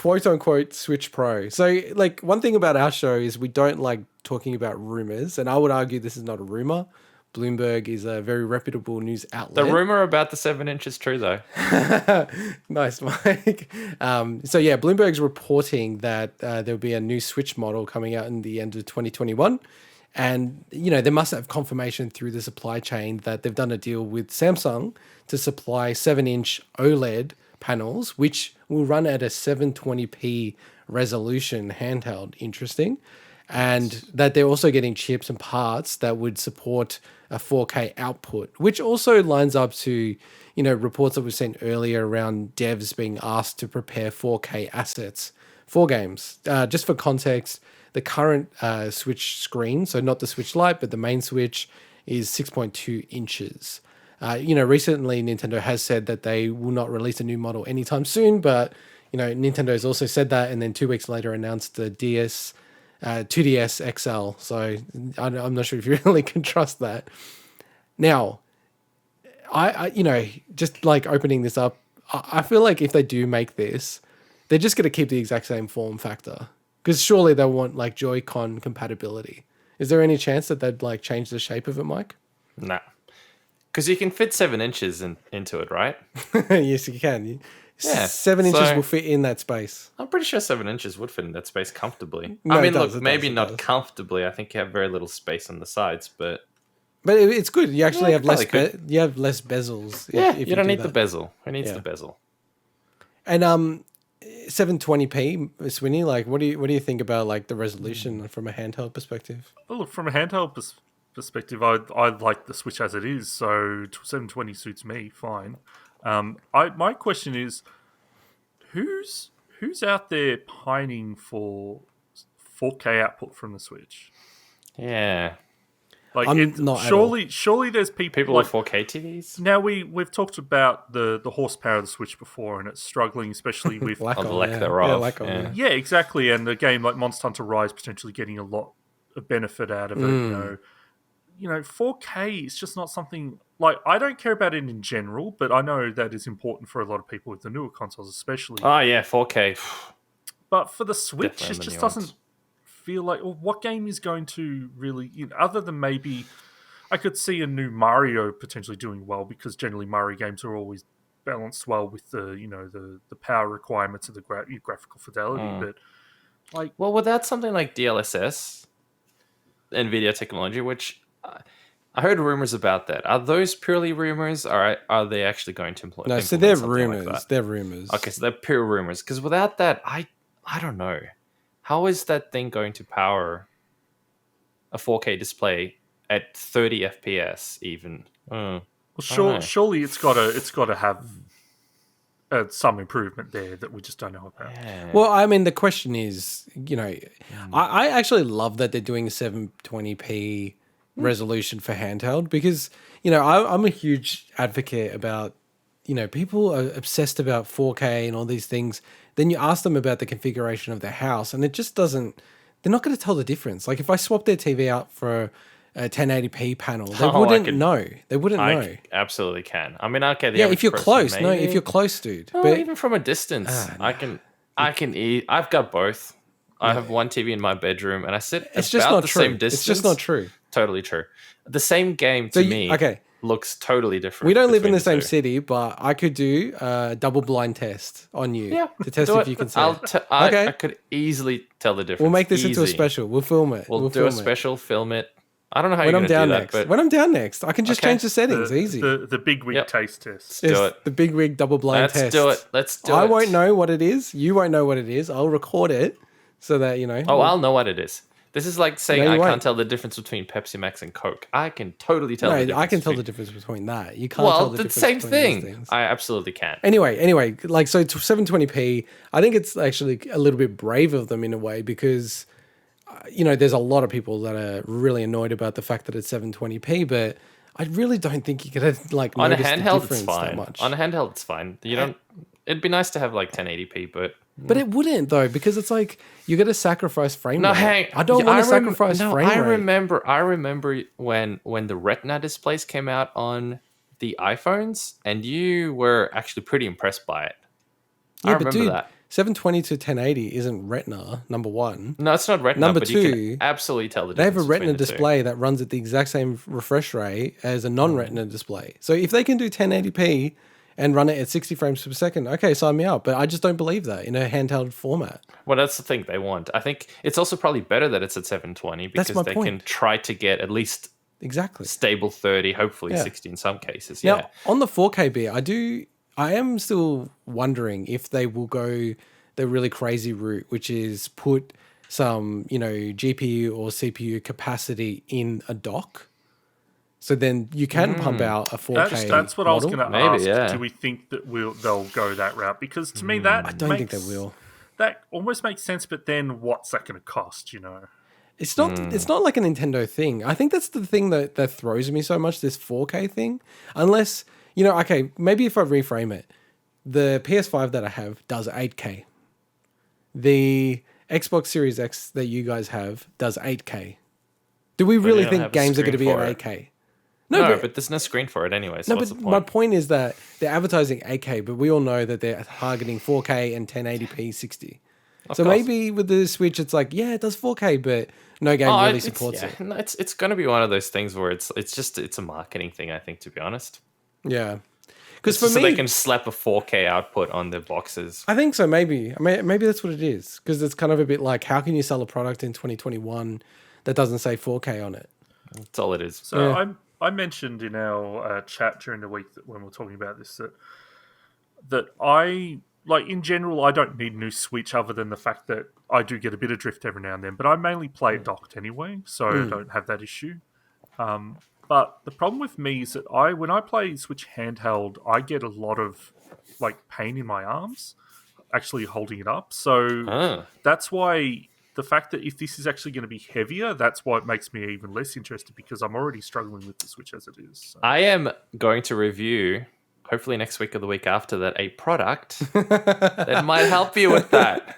quote unquote Switch Pro. So, like, one thing about our show is we don't like talking about rumors, and I would argue this is not a rumor. Bloomberg is a very reputable news The outlet. rumor about the 7-inch is true, though. Nice, Mike. So yeah, Bloomberg's reporting that there'll be a new Switch model coming out in the end of 2021. And, they must have confirmation through the supply chain that they've done a deal with Samsung to supply 7-inch OLED panels, which will run at a 720p resolution handheld. Interesting. And that they're also getting chips and parts that would support a 4K output, which also lines up to, reports that we've seen earlier around devs being asked to prepare 4K assets for games. Just for context, the current Switch screen, so not the Switch Lite, but the main Switch, is 6.2 inches. Recently Nintendo has said that they will not release a new model anytime soon, but, Nintendo's also said that, and then 2 weeks later announced the 2DS XL. So I'm not sure if you really can trust that. Now, I just like opening this up, I feel like if they do make this, they're just going to keep the exact same form factor, because surely they want like Joy-Con compatibility. Is there any chance that they'd like change the shape of it, Mike? Nah. Because you can fit 7 inches into it, right? Yes, you can. Yeah, 7 inches will fit in that space. I'm pretty sure 7 inches would fit in that space comfortably. No, I mean, it does, look, it maybe does, it not does. comfortably. I think you have very little space on the sides, but It's good. You actually have less. probably could. You have less bezels. you don't do need the that. bezel. Who needs Yeah. the bezel? And 720p, Swinny. Like, what do you think about like the resolution from a handheld perspective? Well, look, from a handheld perspective, I like the Switch as it is, so 720 suits me fine. My question is, who's out there pining for 4K output from the Switch? Yeah. Like, I'm not at all. surely there's People like, with 4K TVs? now we've talked about the horsepower of the Switch before, and it's struggling, especially with Lack Of of, the lack yeah. thereof, Yeah, lack of, yeah. yeah. yeah, exactly. And a game like Monster Hunter Rise potentially getting a lot of benefit out of it. 4K is just not something like I don't care about it in general, but I know that is important for a lot of people with the newer consoles, especially. Oh, yeah, 4K. But for the Switch, Definitely it the just nuance. doesn't feel like. Well, what game is going to really, other than maybe, I could see a new Mario potentially doing well, because generally Mario games are always balanced well with the the power requirements of the graphical fidelity. But like, Well, without something like DLSS, NVIDIA technology, which I heard rumors about that. Are those purely rumors, or are they actually going to implement? No, so they're something like rumors. that? They're rumors. Okay, so they're pure rumors. Because without that, I don't know. How is that thing going to power a 4K display at 30 FPS even? well, know. surely it's got to have some improvement there that we just don't know about. Yeah. Well, I mean, the question is, I actually love that they're doing 720p resolution for handheld, because, I'm a huge advocate about, people are obsessed about 4K and all these things. Then you ask them about the configuration of their house, and it just doesn't, they're not going to tell the difference. Like, if I swap their TV out for a 1080p panel, they wouldn't know. They wouldn't know. I absolutely can. I mean, okay. The Yeah, average if you're person close. No, maybe. if you're close, dude. No, But even from a distance, I can eat. I've got both. I have one TV in my bedroom, and I sit it's about just not the true. same distance. It's just not true. Totally true. The same game to me okay. looks totally different. We don't live in between the same two. city, but I could do a double blind test on you to test do if it. you can see. I Okay. could easily tell the difference. We'll make this into a Easy. special. We'll film it. We'll do film a it. special, film it. I don't know how when you're I'm going to down do that, next. but When I'm down next, I can just Okay. change the settings. Easy. The big wig Yep. taste test. do Yes, it. the big rig double blind Let's test. do it. Let's do it. I won't know what it is. You won't know what it is. I'll record it so that Oh, I'll know what it is. This is like saying No, you I won't. can't tell the difference between Pepsi Max and Coke. I can totally tell the No, difference. I can tell the between- difference between that. You can't tell Well, the the difference same between these thing. things. I absolutely can. Anyway, like, so 720p, I think it's actually a little bit brave of them in a way, because, there's a lot of people that are really annoyed about the fact that it's 720p, but I really don't think you could like On a notice the handheld, it's difference that fine. much. On a handheld, it's fine. You don't. It'd be nice to have like 1080p, but But it wouldn't though, because it's like you got to sacrifice frame no, rate. hang. I don't want to rem- sacrifice no, frame I rate. I remember when the Retina displays came out on the iPhones, and you were actually pretty impressed by it. I Yeah, but remember dude, that. 720 to 1080 isn't Retina, number one. No, it's not Retina, Number but you two, can absolutely tell the They have difference. a Retina between the two. display that runs at the exact same refresh rate as a non-Retina display. So if they can do 1080p and run it at 60 frames per second, okay, sign me up. But I just don't believe that in a handheld format. Well, that's the thing they want. I think it's also probably better that it's at 720 because That's my they point. can try to get at least Exactly. stable 30, hopefully Yeah. 60 in some cases. Now, Yeah. on the 4K bit, I am still wondering if they will go the really crazy route, which is put some, GPU or CPU capacity in a dock. So then you can pump out a 4K. That's what I was model. going to Maybe, ask. yeah. Do we think that they'll go that route? Because to me, that I don't think they will. That almost makes sense. But then, what's that going to cost? It's not. It's not like a Nintendo thing. I think that's the thing that throws me so much. This 4K thing, unless okay, maybe if I reframe it, the PS5 that I have does 8K. The Xbox Series X that you guys have does 8K. Do we really don't think have a games are going to be screen at for it. 8K? No, but there's no screen for it anyway. So No, what's but the my point? point is that they're advertising 8K, but we all know that they're targeting 4K and 1080p 60. So course. maybe with the Switch, it's like, yeah, it does 4K, but no game really supports it. No, it's going to be one of those things where it's a marketing thing. I think, to be honest, Yeah. Because for so me, they can slap a 4K output on their boxes. I think so. Maybe that's what it is. Because it's kind of a bit like, how can you sell a product in 2021 that doesn't say 4K on it? That's all it is. So Yeah. I mentioned in our chat during the week that when we we're talking about this that I like in general I don't need a new Switch other than the fact that I do get a bit of drift every now and then, but I mainly play it docked anyway, so I don't have that issue. But the problem with me is that when I play Switch handheld, I get a lot of like pain in my arms actually holding it up. So that's why the fact that if this is actually going to be heavier, that's why it makes me even less interested because I'm already struggling with the Switch as it is. So. I am going to review, hopefully next week or the week after that, a product that might help you with that.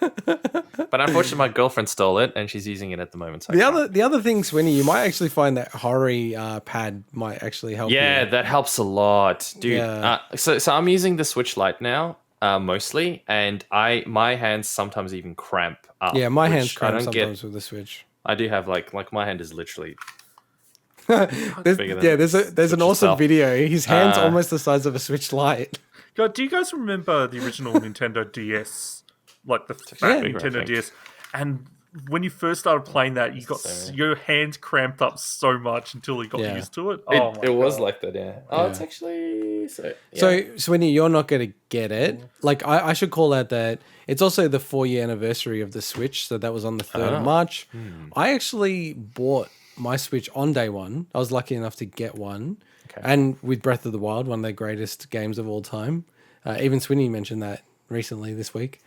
But unfortunately, my girlfriend stole it and she's using it at the moment. So The other thing, Swinny, you might actually find that Hori pad might actually help you. yeah, that helps a lot, dude. Yeah. So I'm using the Switch Lite now, mostly, and my hands sometimes even cramp up. Yeah, my which hands cramp I don't sometimes get. with the Switch. I do have like my hand is literally There's bigger than an Switch awesome itself. video. His hand's almost the size of a Switch Lite. God, do you guys remember the original Nintendo DS, like the fat actually bigger, I Nintendo think. DS? And when you first started playing that, you got your hands cramped up so much until you got Yeah. used to it. It was God. like that, yeah. Oh, it's actually so. Yeah. So, Swinny, you're not going to get it. Like, I should call out that it's also the 4-year anniversary of the Switch. So that was on the 3rd of March. I actually bought my Switch on day one. I was lucky enough to get one. Okay. And with Breath of the Wild, one of their greatest games of all time. Even Swinny mentioned that recently this week.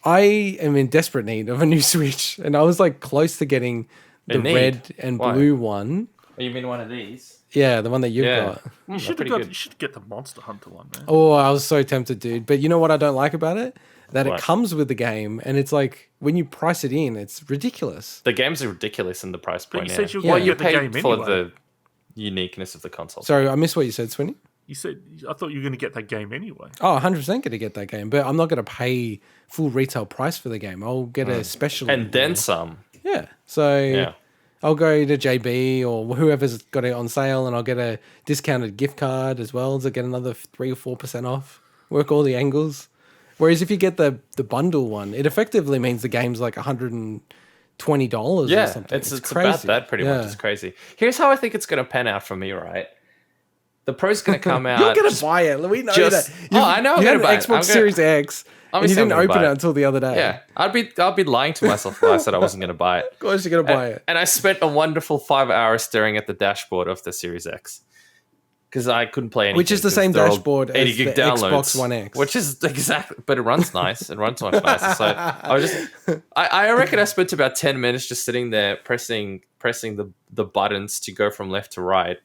I am in desperate need of a new Switch. And I was like close to getting the In need? red and Why? blue one. Oh, you mean one of these? Yeah, the one that you've Yeah. got. You should pretty have good. You should get the Monster Hunter one, man. Oh, I was so tempted, dude. But you know what I don't like about it? That What? it comes with the game, and it's like when you price it in, it's ridiculous. The games are ridiculous in the price But point. you said you were Yeah. well, gonna you get the paid game for anyway. the uniqueness of the console. Sorry, I missed what you said, Swinny. You said I thought you were going to get that game anyway. Oh, 100% going to get that game, but I'm not going to pay full retail price for the game. I'll get a special. And then some. Yeah. So Yeah. I'll go to JB or whoever's got it on sale, and I'll get a discounted gift card as well to get another 3 or 4% off. Work all the angles. Whereas if you get the bundle one, it effectively means the game's like $120 or Yeah, something. it's about crazy. that pretty much. Yeah. It's crazy. Here's how I think it's going to pan out for me, right? The Pro's going to come out. You're gonna just- buy it. We know just- that. Oh, I know I'm You had gonna an buy it. Xbox I'm gonna- Series X, and you Obviously, I'm didn't gonna open buy it it. until the other day. Yeah, I'd be lying to myself if I said I wasn't going to buy it. Of course, you're gonna buy it. And I spent a wonderful 5 hours staring at the dashboard of the Series X because I couldn't play anything. Which is the 'cause same they're all dashboard as 80 gig the downloads, Xbox One X. which is exactly, but it runs nice. It runs much nicer. So I reckon I spent about 10 minutes just sitting there pressing the buttons to go from left to right.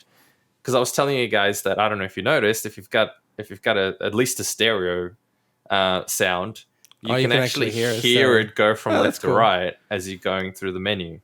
Because I was telling you guys that I don't know if you noticed, if you've got at least a stereo sound, you can actually hear stereo. it go from Oh, left that's to cool. right as you're going through the menu,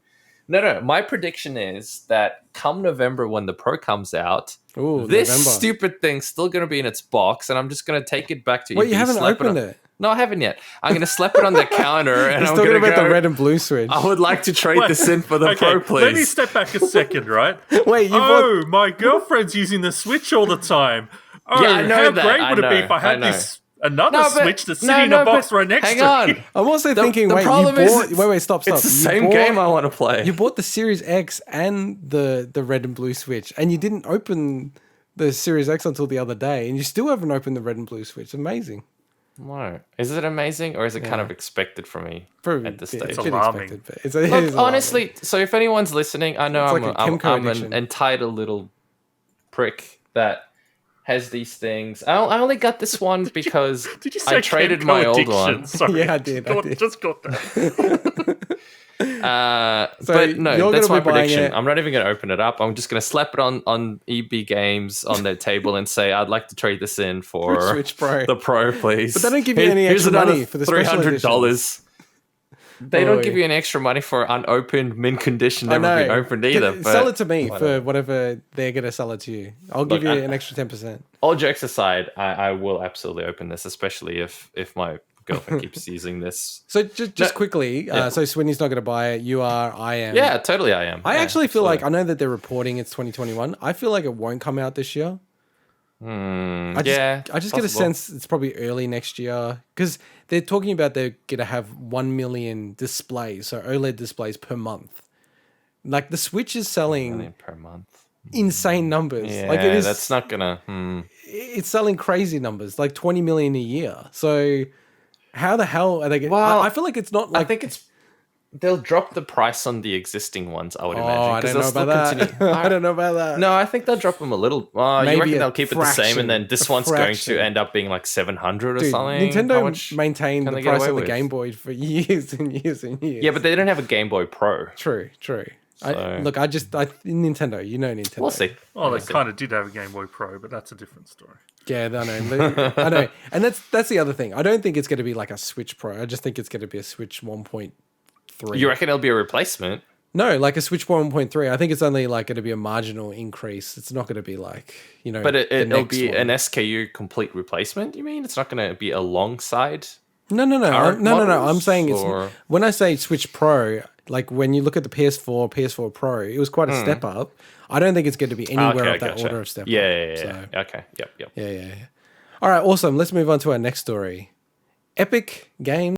No. My prediction is that come November when the Pro comes out, Ooh, this November. stupid thing's still going to be in its box, and I'm just going to take it back to Wait, EB, you haven't slap opened on- it? No, I haven't yet. I'm going to slap it on the counter, and He's I'm talking going to about go. the red and blue Switch. I would like to trade Wait, this in for the okay, Pro, please. let me step back a second, right? Wait, you bought... Oh, my girlfriend's using the Switch all the time. Oh, Yeah, I know how that, great I would it be know, if I had I know. this another No, but- Switch that's no, sitting in no, a box but right next hang to on. me? I'm also The- thinking, the wait, you problem is bought... it's- Wait, stop. It's the You same bought- game I want to play. You bought the Series X and the red and blue Switch, and you didn't open the Series X until the other day, and you still haven't opened the red and blue Switch. Amazing. No. Is it amazing, or is it kind Yeah. of expected for me Probably at this a bit- stage? a bit alarming. expected, but it is Look, alarming. honestly, so if anyone's listening, I know It's I'm, like a I'm, Kimco I'm an addiction. entitled little prick that has these things. I only got this one because Did you say I traded Kenko my old addiction? one. Sorry, Yeah, I did, I did. Just got that. But no, you're that's gonna my be buying prediction. it- I'm not even going to open it up. I'm just going to slap it on EB Games on their table and say, I'd like to trade this in for Switch Pro. the Pro, please. But they don't give you any extra money for the special $300. They Oh, don't give yeah. you any extra money for unopened, mint condition, I never know. been opened either. Sell but it to me whatever. for whatever they're going to sell it to you. I'll give Look, you I- an extra 10%. All jokes aside, I will absolutely open this, especially if my girlfriend keeps using this. So just No, quickly, yeah. so Swinny's not going to buy it. You are, I am. Yeah, totally I am. I Yeah, actually feel like, I absolutely. know that they're reporting it's 2021. I feel like it won't come out this year. I just, yeah, I just get a possible. sense it's probably early next year because they're talking about they're going to have 1 million displays, so OLED displays per month. Like the Switch is selling Million per month. insane numbers. Yeah, like it is, that's not gonna. it's selling crazy numbers, like 20 million a year. So how the hell are they getting? Well, I feel like it's not like. I think they'll drop the price on the existing ones. I would Oh, imagine. I 'cause don't know they'll about still that. continue- I don't know about that. No, I think they'll drop them a little. You Maybe reckon a they'll keep it the same, fraction, and then this a one's going fraction. to end up being like 700 or Dude, something? How Nintendo much maintained can the they get price away of the with? Game Boy for years and years and years. Yeah, but they don't have a Game Boy Pro. true. So- Nintendo. You know Nintendo. We'll see. Well, We'll they see. kind of did have a Game Boy Pro, but that's a different story. Yeah, I know. I know, and that's the other thing. I don't think it's going to be like a Switch Pro. I just think it's going to be a Switch 1.3. You reckon it'll be a replacement? No, like a Switch 1.3. I think it's only like going to be a marginal increase. It's not going to be like But the it'll next be one. an SKU complete replacement. You mean it's not going to be alongside? No. current No. I'm models, saying it's or- when I say Switch Pro, like when you look at the PS4 Pro, it was quite a step up. I don't think it's going to be anywhere Okay, of that gotcha. order of step up. Yeah. So, Okay. Yep. yeah. All right, awesome. Let's move on to our next story. Epic Games